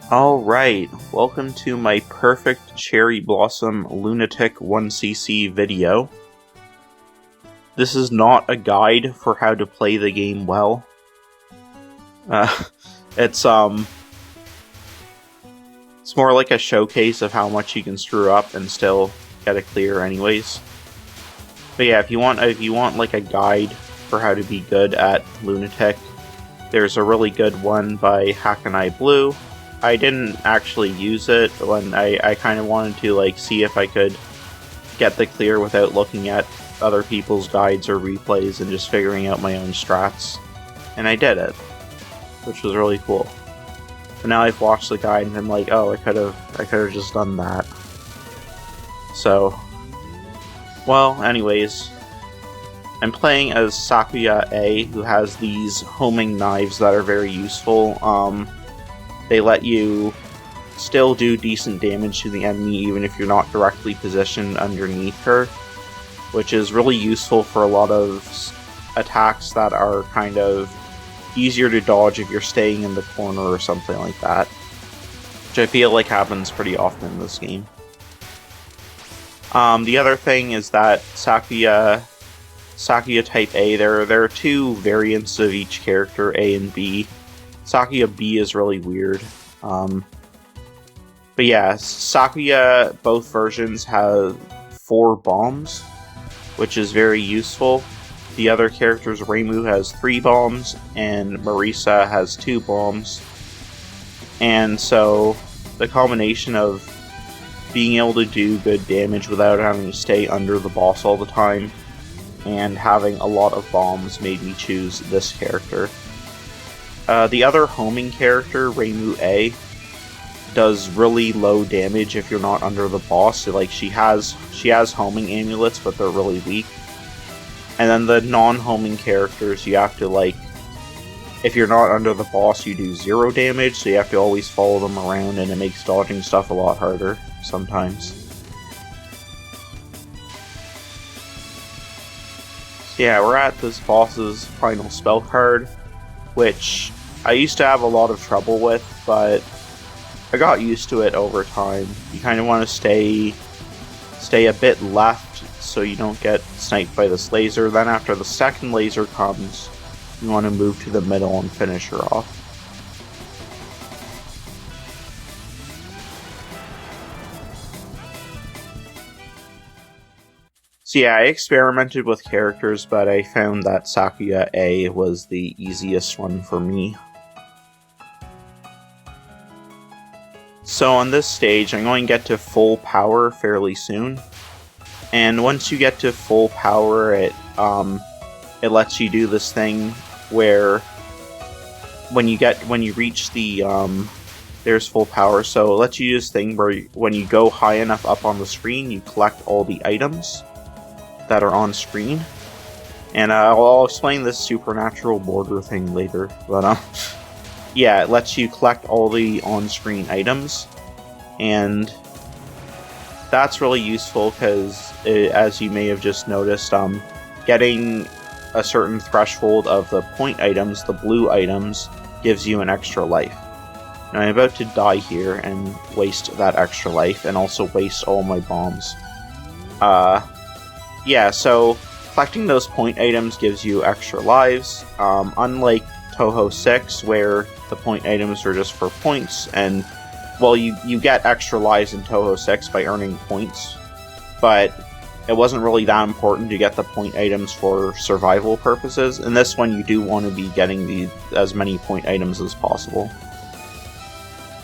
Alright, welcome to my perfect Cherry Blossom Lunatic 1cc video. This is not a guide for how to play the game well. It's more like a showcase of how much you can screw up and still get it clear anyways. But yeah, if you want like a guide for how to be good at Lunatic, there's a really good one by Hakanai Blue. I didn't actually use it when I kind of wanted to like see if I could get the clear without looking at other people's guides or replays and just figuring out my own strats. And I did it, which was really cool. But now I've watched the guide and I'm like, oh, I could have just done that. So, well, anyways, I'm playing as Sakuya A, who has these homing knives that are very useful. They let you still do decent damage to the enemy even if you're not directly positioned underneath her, which is really useful for a lot of attacks that are kind of easier to dodge if you're staying in the corner or something like that, which I feel like happens pretty often in this game. The other thing is that Sakuya type A, there are two variants of each character, A and B. Sakuya B is really weird. But yeah, Sakuya, both versions have 4 bombs, which is very useful. The other characters, Reimu has 3 bombs, and Marisa has 2 bombs. And so, the combination of being able to do good damage without having to stay under the boss all the time, and having a lot of bombs made me choose this character. The other homing character, Reimu A, does really low damage if you're not under the boss. So, like, she has homing amulets, but they're really weak. And then the non-homing characters, you have to, like, if you're not under the boss, you do 0 damage, so you have to always follow them around, and it makes dodging stuff a lot harder sometimes. So yeah, we're at this boss's final spell card, which I used to have a lot of trouble with, but I got used to it over time. You kind of want to stay a bit left so you don't get sniped by this laser. Then after the second laser comes, you want to move to the middle and finish her off. So yeah, I experimented with characters, but I found that Sakuya A was the easiest one for me. So on this stage, I'm going to get to full power fairly soon. And once you get to full power, it lets you do this thing where when you reach the there's full power, so it lets you do this thing where when you go high enough up on the screen, you collect all the items that are on screen. And I'll explain this supernatural border thing later, but yeah, it lets you collect all the on-screen items, and that's really useful because, as you may have just noticed, getting a certain threshold of the point items, the blue items, gives you an extra life. Now I'm about to die here and waste that extra life, and also waste all my bombs. Yeah, so collecting those point items gives you extra lives, unlike Touhou 6, where the point items are just for points, and, well, you get extra lives in Touhou 6 by earning points, but it wasn't really that important to get the point items for survival purposes. In this one, you do want to be getting as many point items as possible.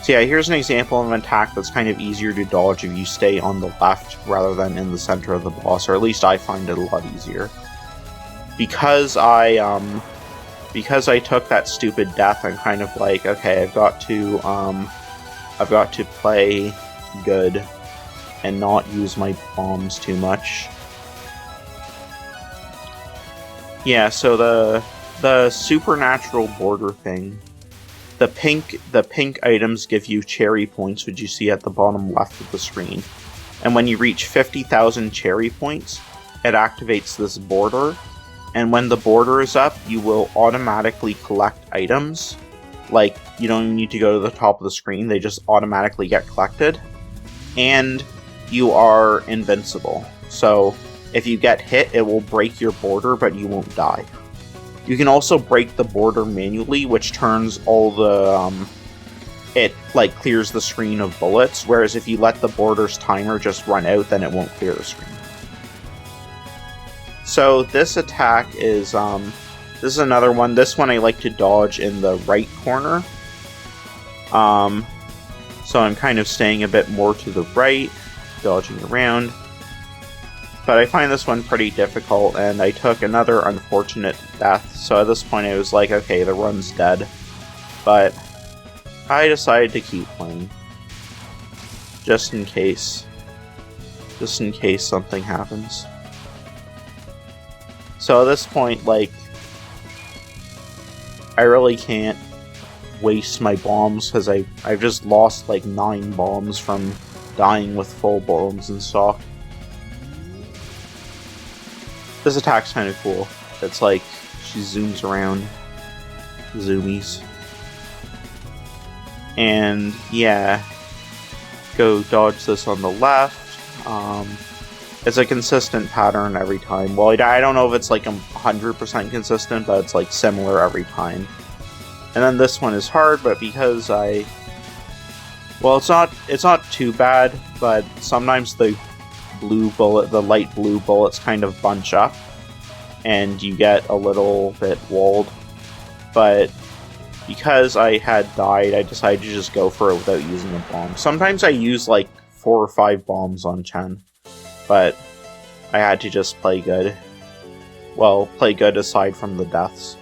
So yeah, here's an example of an attack that's kind of easier to dodge if you stay on the left rather than in the center of the boss, or at least I find it a lot easier. Because I took that stupid death, I'm kind of like, okay, I've got to play good and not use my bombs too much. Yeah, so the supernatural border thing, the pink items give you cherry points, which you see at the bottom left of the screen. And when you reach 50,000 cherry points, it activates this border, and when the border is up, you will automatically collect items Like, you don't even need to go to the top of the screen, they just automatically get collected. And you are invincible. So, if you get hit, it will break your border, but you won't die. You can also break the border manually, which turns all the, it, like, clears the screen of bullets, whereas if you let the border's timer just run out, then it won't clear the screen. So, this attack is, this is another one. This one I like to dodge in the right corner. So I'm kind of staying a bit more to the right, dodging around. But I find this one pretty difficult, and I took another unfortunate death. So at this point I was like, okay, the run's dead. But I decided to keep playing. Just in case. Just in case something happens. So at this point, like, I really can't waste my bombs, because I've just lost like 9 bombs from dying with full bombs in stock. This attack's kind of cool. It's like, she zooms around. Zoomies. And, yeah. Go dodge this on the left. It's a consistent pattern every time. Well, I don't know if it's like 100% consistent, but it's like similar every time. And then this one is hard, but because well, it's not too bad, but sometimes the light blue bullets kind of bunch up, and you get a little bit walled. But because I had died, I decided to just go for it without using a bomb. Sometimes I use like 4 or 5 bombs on Chen, but I had to just play good. Well, play good aside from the deaths.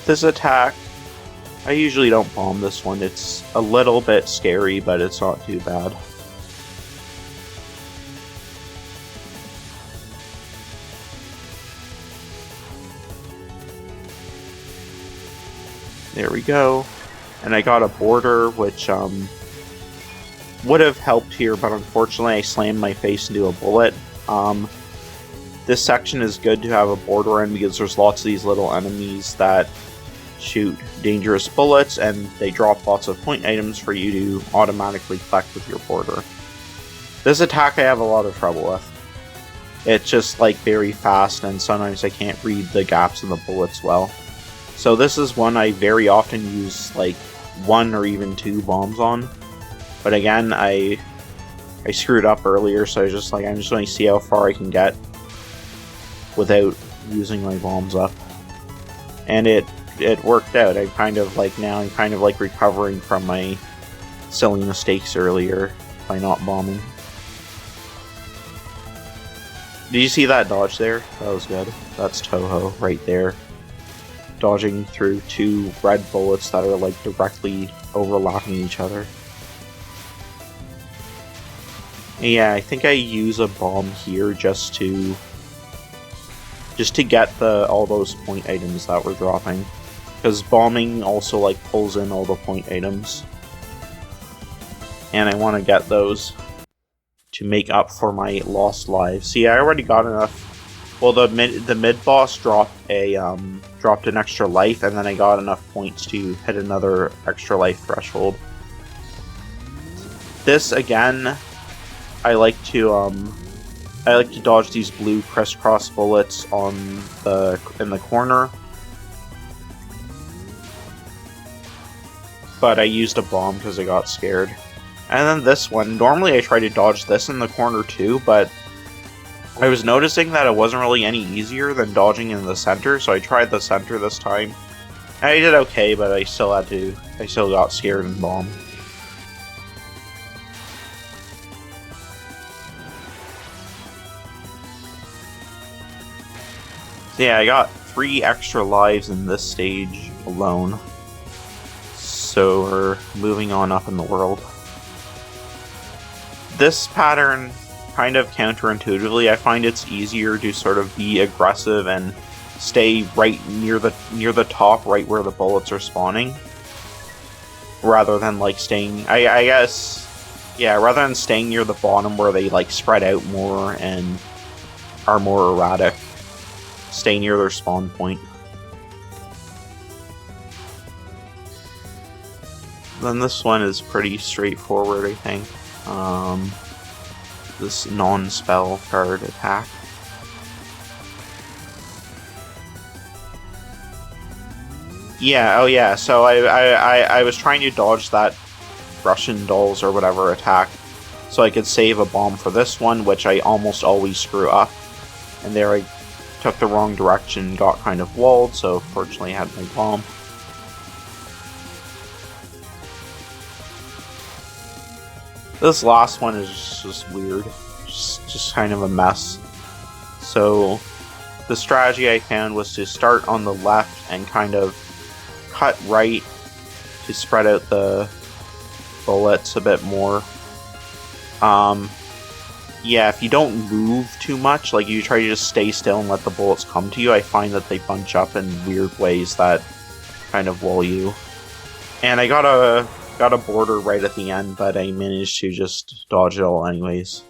This attack, I usually don't bomb this one. It's a little bit scary, but it's not too bad. There we go. And I got a border, which would have helped here, but unfortunately I slammed my face into a bullet. This section is good to have a border in because there's lots of these little enemies that shoot dangerous bullets, and they drop lots of point items for you to automatically collect with your border. This attack I have a lot of trouble with. It's just like very fast, and sometimes I can't read the gaps in the bullets well. So this is one I very often use like 1 or even 2 bombs on. But again, I screwed up earlier, so I was just like, I'm just going to see how far I can get without using my bombs up. And it worked out. I'm kind of like recovering from my silly mistakes earlier by not bombing. Did you see that dodge there? That was good. That's Touhou right there. Dodging through 2 red bullets that are like directly overlapping each other. Yeah, I think I use a bomb here just to get all those point items that we're dropping. Because bombing also like pulls in all the point items. And I want to get those to make up for my lost lives. See, I already got enough. Well, the mid boss dropped an extra life, and then I got enough points to hit another extra life threshold. This again, I like to dodge these blue crisscross bullets in the corner. But I used a bomb because I got scared. And then this one, normally I try to dodge this in the corner too, but I was noticing that it wasn't really any easier than dodging in the center, so I tried the center this time. And I did okay, but I still got scared and bombed. So yeah, I got 3 extra lives in this stage alone. So we're moving on up in the world. This pattern, kind of counterintuitively, I find it's easier to sort of be aggressive and stay right near the top, right where the bullets are spawning, rather than like staying. I guess Yeah, rather than staying near the bottom where they like spread out more and are more erratic, stay near their spawn point. Then this one is pretty straightforward, I think. This non-spell card attack. Yeah, oh yeah, so I was trying to dodge that Russian dolls or whatever attack so I could save a bomb for this one, which I almost always screw up. And there I took the wrong direction, got kind of walled, so fortunately I had my bomb. This last one is just weird, just kind of a mess. So the strategy I found was to start on the left and kind of cut right to spread out the bullets a bit more. Yeah, if you don't move too much, like you try to just stay still and let the bullets come to you, I find that they bunch up in weird ways that kind of wall you. And I got a border right at the end, but I managed to just dodge it all anyways.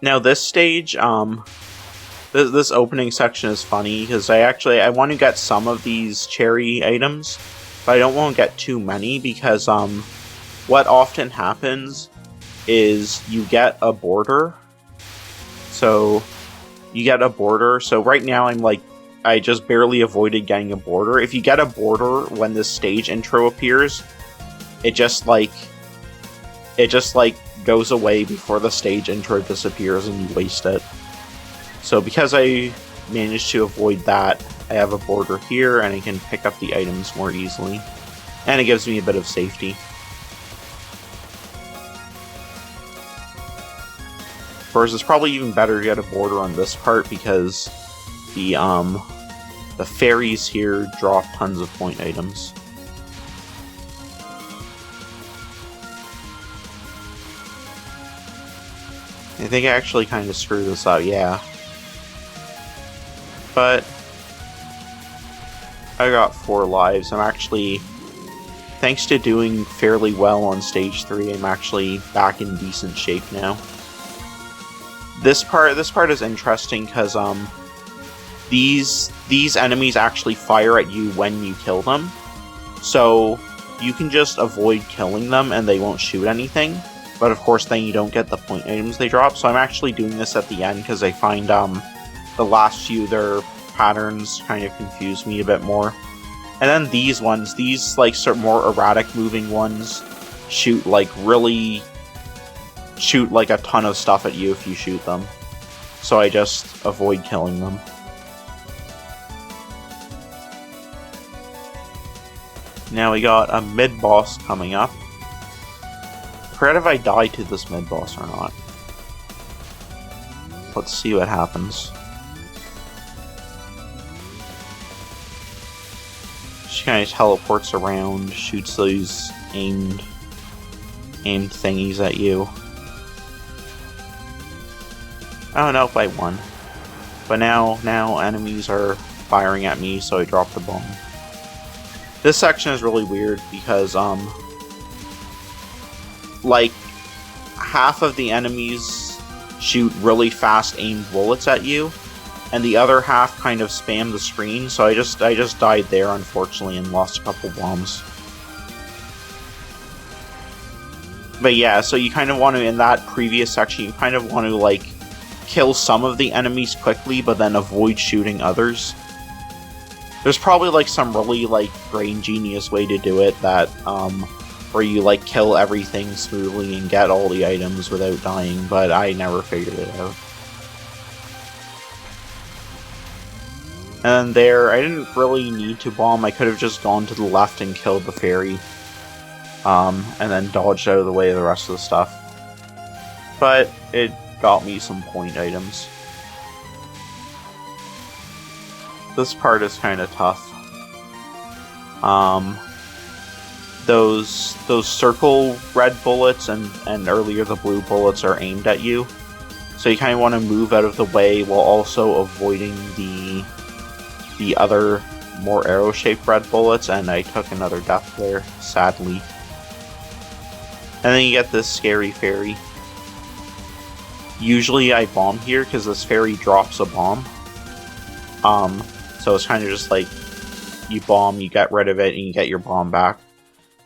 Now this stage, this opening section is funny because I want to get some of these cherry items, but I don't want to get too many because what often happens is you get a border. So you get a border. So right now I just barely avoided getting a border. If you get a border when this stage intro appears, it just goes away before the stage intro disappears and you waste it. So because I managed to avoid that, I have a border here and I can pick up the items more easily. And it gives me a bit of safety. Of course, it's probably even better to get a border on this part because the fairies here drop tons of point items. I think I actually kind of screwed this up, yeah. But I got 4 lives. I'm actually, thanks to doing fairly well on stage 3, I'm actually back in decent shape now. This part is interesting because these enemies actually fire at you when you kill them. So you can just avoid killing them and they won't shoot anything. But of course then you don't get the point items they drop. So I'm actually doing this at the end because I find the last few, their patterns kind of confuse me a bit more. And then these ones, these like sort of more erratic moving ones, shoot like a ton of stuff at you if you shoot them. So I just avoid killing them. Now we got a mid-boss coming up. I forget if I die to this mid-boss or not. Let's see what happens. She kind of teleports around, shoots those aimed thingies at you. I don't know if I won. But now enemies are firing at me, so I drop the bomb. This section is really weird because, like, half of the enemies shoot really fast aimed bullets at you, and the other half kind of spam the screen, so I just died there, unfortunately, and lost a couple bombs. But yeah, so you kind of want to, in that previous section, you kind of want to, like, kill some of the enemies quickly, but then avoid shooting others. There's probably, like, some really, like, brain genius way to do it that, where you, like, kill everything smoothly and get all the items without dying, but I never figured it out. And there, I didn't really need to bomb. I could have just gone to the left and killed the fairy. And then dodged out of the way of the rest of the stuff. But it got me some point items. This part is kind of tough. Those circle red bullets and earlier the blue bullets are aimed at you. So you kind of want to move out of the way while also avoiding the other more arrow-shaped red bullets, and I took another death there, sadly. And then you get this scary fairy. Usually I bomb here because this fairy drops a bomb. So it's kind of just like you bomb, you get rid of it, and you get your bomb back.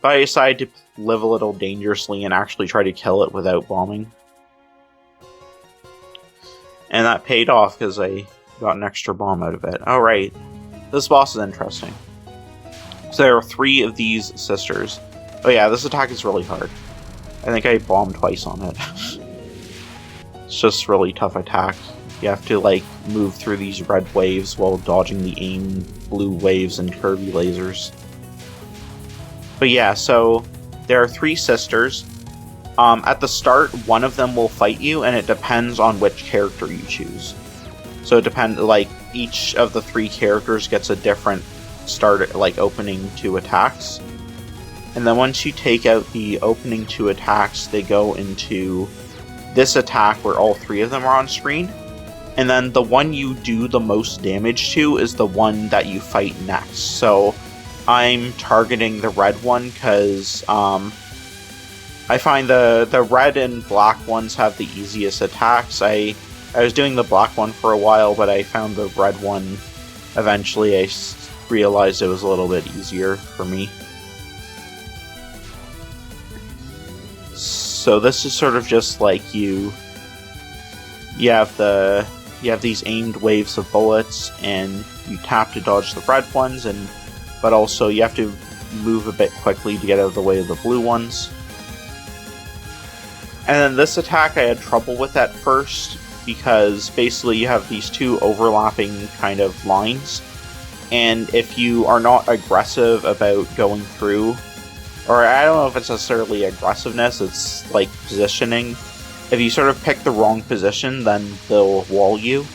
But I decided to live a little dangerously and actually try to kill it without bombing. And that paid off because I got an extra bomb out of it. Alright, this boss is interesting. So there are 3 of these sisters. Oh yeah, this attack is really hard. I think I bombed twice on it. It's just really tough attack. You have to like move through these red waves while dodging the aim blue waves and curvy lasers. But yeah, so there are 3 sisters. At the start, one of them will fight you, and it depends on which character you choose. So it depends, like, each of the 3 characters gets a different start, like, opening 2 attacks. And then once you take out the opening 2 attacks, they go into this attack where all 3 of them are on screen. And then the one you do the most damage to is the one that you fight next. So I'm targeting the red one because I find the red and black ones have the easiest attacks. I was doing the black one for a while, but I found the red one eventually. I realized it was a little bit easier for me. So this is sort of just like you have these aimed waves of bullets, and you tap to dodge the red ones, but also you have to move a bit quickly to get out of the way of the blue ones. And then this attack I had trouble with at first, because basically you have these 2 overlapping kind of lines, and if you are not aggressive about going through, or I don't know if it's necessarily aggressiveness, it's like positioning. If you sort of pick the wrong position, then they'll wall you.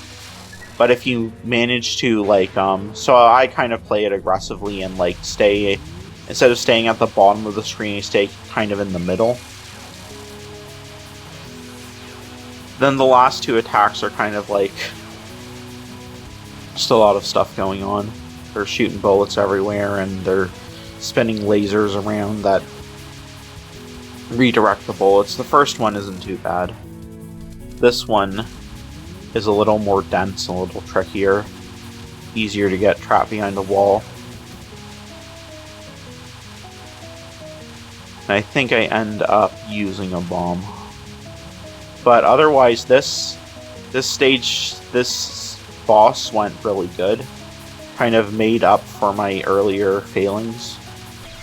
But if you manage to, like, so I kind of play it aggressively and, like, stay, instead of staying at the bottom of the screen, I stay kind of in the middle. Then the last 2 attacks are kind of like just a lot of stuff going on. They're shooting bullets everywhere, and they're spinning lasers around that redirect the bullets. The first one isn't too bad. This one is a little more dense, a little trickier. Easier to get trapped behind a wall. And I think I end up using a bomb. But otherwise, this boss went really good. Kind of made up for my earlier failings.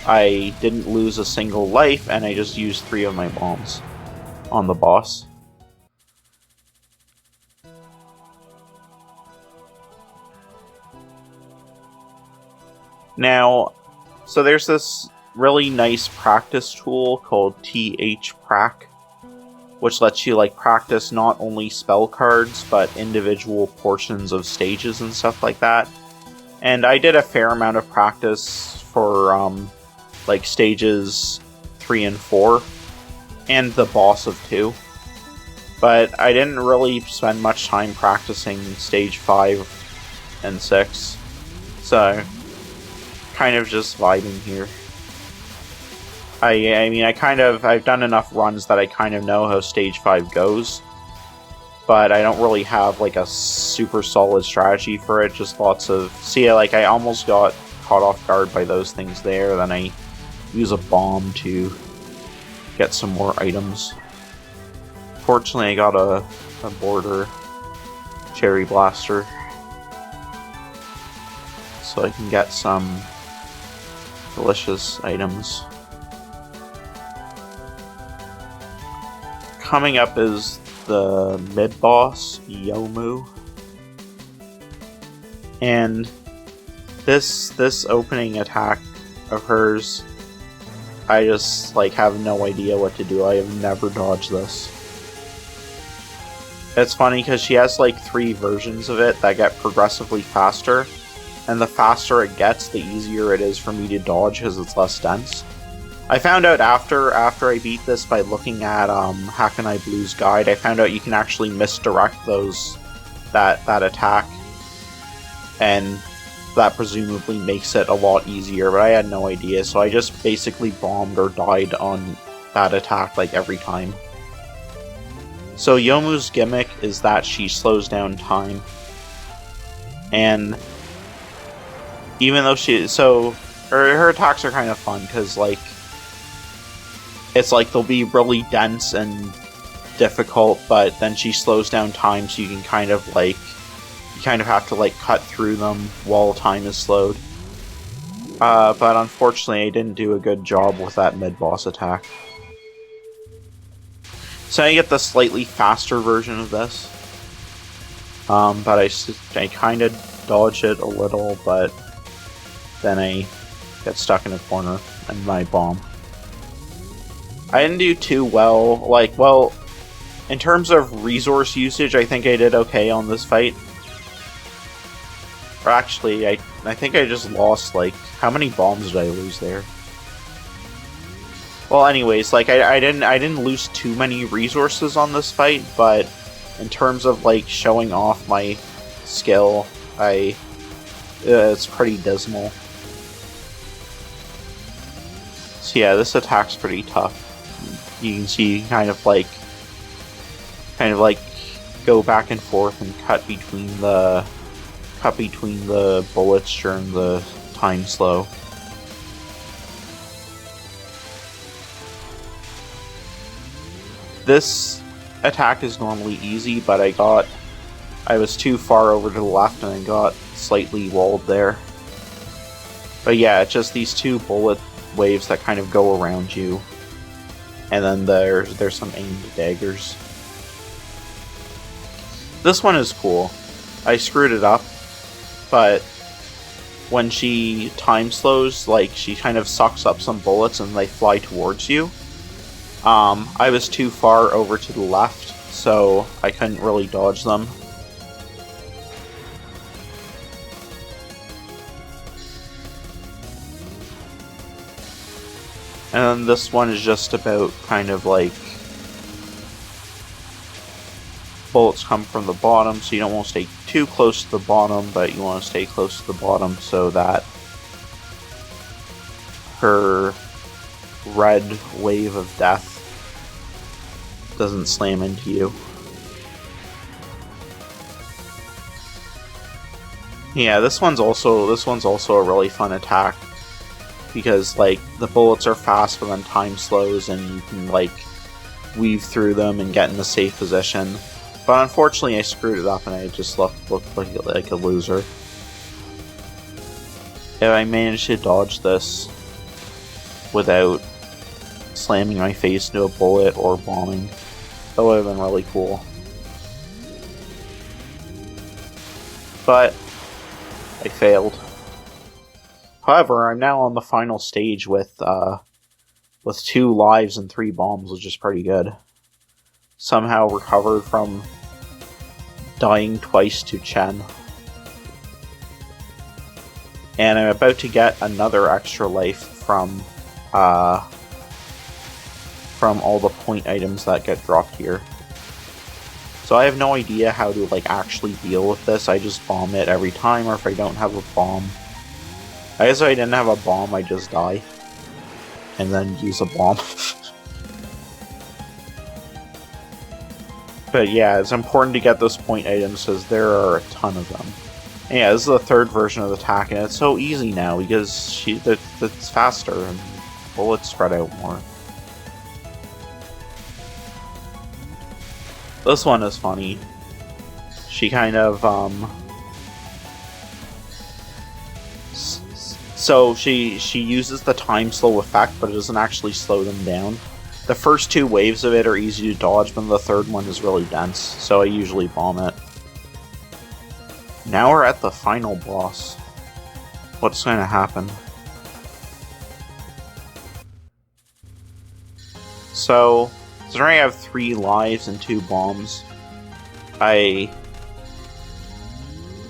I didn't lose a single life, and I just used 3 of my bombs on the boss. Now, so there's this really nice practice tool called TH-Prac, which lets you like practice not only spell cards, but individual portions of stages and stuff like that. And I did a fair amount of practice for like stages 3 and 4, and the boss of 2. But I didn't really spend much time practicing stage 5 and 6. So, kind of just vibing here. I mean, I've done enough runs that I kind of know how stage 5 goes, but I don't really have, like, a super solid strategy for it, just lots of... See, like, I almost got caught off guard by those things there, then I use a bomb to get some more items. Fortunately, I got a border cherry blaster, so I can get some delicious items. Coming up is the mid-boss, Yomu. And this opening attack of hers, I just like have no idea what to do. I have never dodged this. It's funny because she has like 3 versions of it that get progressively faster, and the faster it gets, the easier it is for me to dodge because it's less dense. I found out after I beat this by looking at Hakanai Blue's guide, I found out you can actually misdirect that attack and that presumably makes it a lot easier, but I had no idea, so I just basically bombed or died on that attack like every time. So Yomu's gimmick is that she slows down time. And even though her attacks are kind of fun, because like it's like they'll be really dense and difficult, but then she slows down time, so you can kind of have to like cut through them while time is slowed. But unfortunately I didn't do a good job with that mid-boss attack. So I get the slightly faster version of this. But I kind of dodge it a little, but then I get stuck in a corner and I bomb. I didn't do too well. In terms of resource usage, I think I did okay on this fight. Or actually, I think I just lost, like, how many bombs did I lose there? Well, anyways, like, I didn't lose too many resources on this fight, but in terms of, like, showing off my skill, it's pretty dismal. So yeah, this attack's pretty tough. You can see kind of like go back and forth and cut between the bullets during the time slow. This attack is normally easy, but I was too far over to the left and I got slightly walled there. But yeah, it's just these two bullet waves that kind of go around you. And then there's some aimed daggers. This one is cool. I screwed it up, but when she time slows, like, she kind of sucks up some bullets and they fly towards you. I was too far over to the left, so I couldn't really dodge them. And then this one is just about kind of like bullets come from the bottom, so you don't want to stay too close to the bottom, but you want to stay close to the bottom so that her red wave of death doesn't slam into you. Yeah, this one's also a really fun attack, because like the bullets are fast, but then time slows and you can like weave through them and get in a safe position. But unfortunately I screwed it up and I just looked like a loser. If I managed to dodge this without slamming my face into a bullet or bombing, that would have been really cool. But I failed. However, I'm now on the final stage with 2 lives and 3 bombs, which is pretty good. Somehow recovered from dying twice to Chen. And I'm about to get another extra life from all the point items that get dropped here. So I have no idea how to like actually deal with this. I just bomb it every time, or if I don't have a bomb, I guess if I didn't have a bomb, I just die and then use a bomb. But yeah, it's important to get those point items because there are a ton of them. And yeah, this is the 3rd version of the attack, and it's so easy now because it's faster and bullets spread out more. This one is funny. She kind of so she uses the time slow effect, but it doesn't actually slow them down. The first 2 waves of it are easy to dodge, but the 3rd one is really dense, so I usually bomb it. Now we're at the final boss. What's going to happen? So, considering I have 3 lives and 2 bombs, I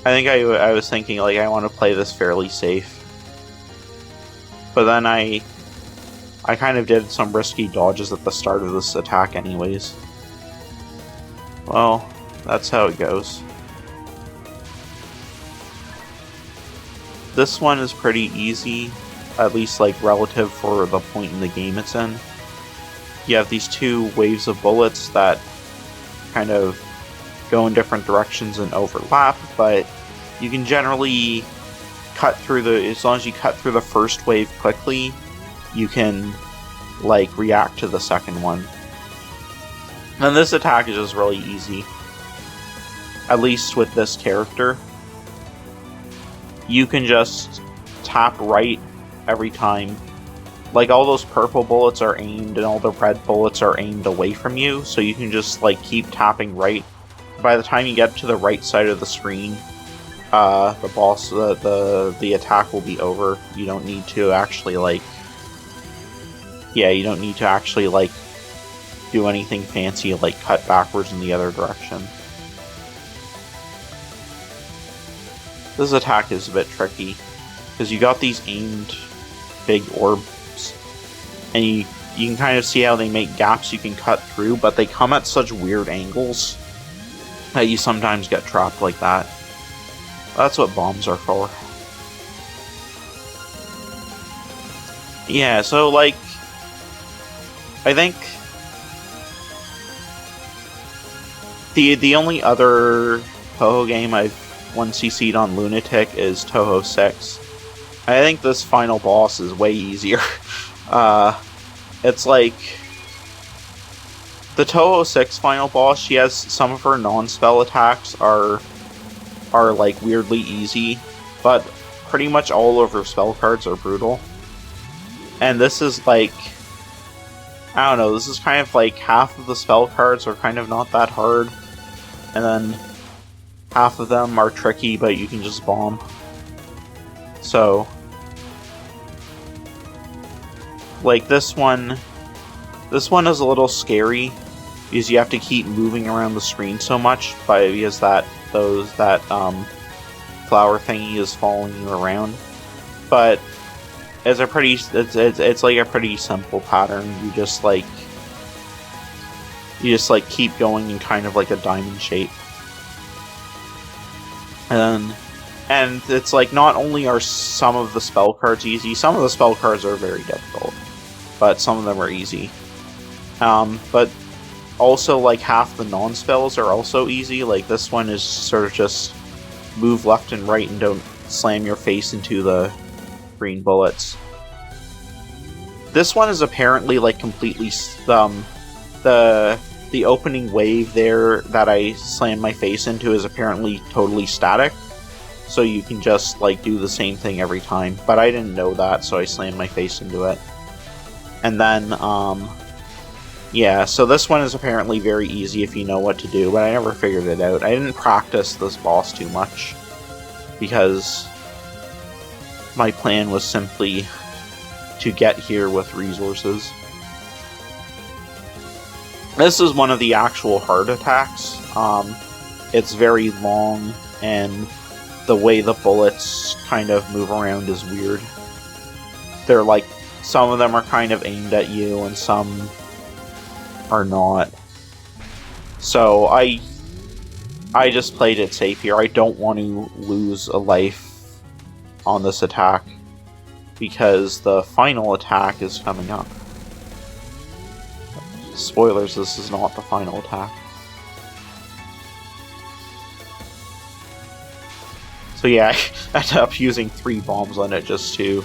think I was thinking, like, I want to play this fairly safe. But then I kind of did some risky dodges at the start of this attack anyways. Well, that's how it goes. This one is pretty easy, at least like relative for the point in the game it's in. You have these two waves of bullets that kind of go in different directions and overlap, but you can generally cut through as long as you cut through the first wave quickly, you can like react to the second one. And this attack is just really easy. At least with this character. You can just tap right every time. Like, all those purple bullets are aimed and all the red bullets are aimed away from you, so you can just like keep tapping right. By the time you get to the right side of the screen, the boss, the attack will be over. You don't need to actually like... Yeah, you don't need to actually like do anything fancy like cut backwards in the other direction. This attack is a bit tricky, because you got these aimed big orbs, and you can kind of see how they make gaps you can cut through, but they come at such weird angles that you sometimes get trapped like that. That's what bombs are for. Yeah, so like, I think the only other Touhou game I've 1cc'd on Lunatic is Touhou 6. I think this final boss is way easier. It's like the Touhou 6 final boss, she has some of her non-spell attacks are like weirdly easy, but pretty much all of her spell cards are brutal. And this is like, I don't know, this is kind of like half of the spell cards are kind of not that hard, and then half of them are tricky, but you can just bomb. So, like this one is a little scary because you have to keep moving around the screen so much because that flower thingy is following you around. But it's a pretty it's like a pretty simple pattern. You just like keep going in kind of like a diamond shape. And it's like, not only are some of the spell cards easy, some of the spell cards are very difficult, but some of them are easy. But also, like, half the non-spells are also easy. Like, this one is sort of just move left and right and don't slam your face into the green bullets. This one is apparently, like, completely... The opening wave there that I slammed my face into is apparently totally static. So you can just, like, do the same thing every time. But I didn't know that, so I slammed my face into it. And then, yeah, so this one is apparently very easy if you know what to do, but I never figured it out. I didn't practice this boss too much, because my plan was simply to get here with resources. This is one of the actual hard attacks. It's very long, and the way the bullets kind of move around is weird. They're like, some of them are kind of aimed at you, and some are not. So I just played it safe here. I don't want to lose a life on this attack, because the final attack is coming up. Spoilers, this is not the final attack. So yeah, I ended up using 3 bombs on it just to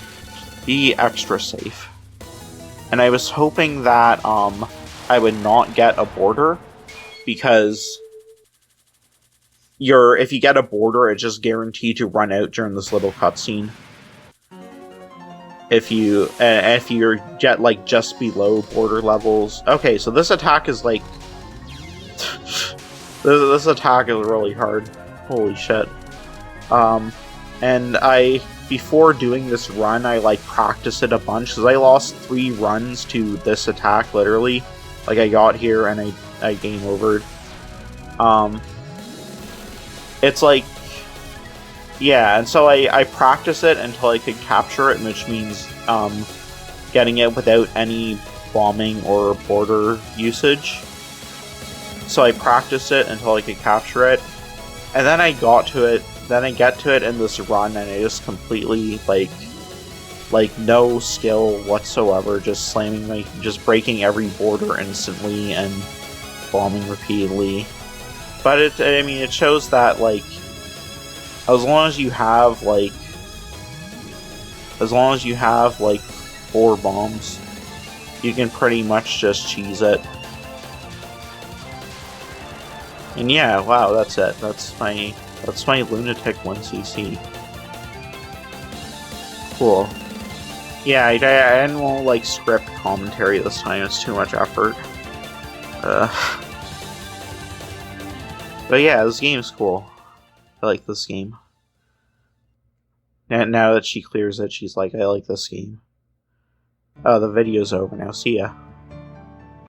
be extra safe. And I was hoping that I would not get a border, because if you get a border, it's just guaranteed to run out during this little cutscene. If you're like just below border levels. Okay, so this attack is like this attack is really hard. Holy shit. And before doing this run, I like practiced it a bunch, because I lost 3 runs to this attack, literally. Like, I got here and I game overed. It's like, yeah, and so I practice it until I could capture it, which means getting it without any bombing or border usage. So I practiced it until I could capture it, and then I got to it then I get to it in this run, and I just completely, like no skill whatsoever, just just breaking every border instantly and bombing repeatedly. But I mean, it shows that, like, as long as you have, like, 4 bombs, you can pretty much just cheese it. And yeah, wow, that's it. That's my Lunatic 1cc. Cool. Yeah, I didn't want to, like, script commentary this time. It's too much effort. But yeah, this game's cool. I like this game. And now that she clears it, she's like, I like this game. Oh, the video's over now. See ya.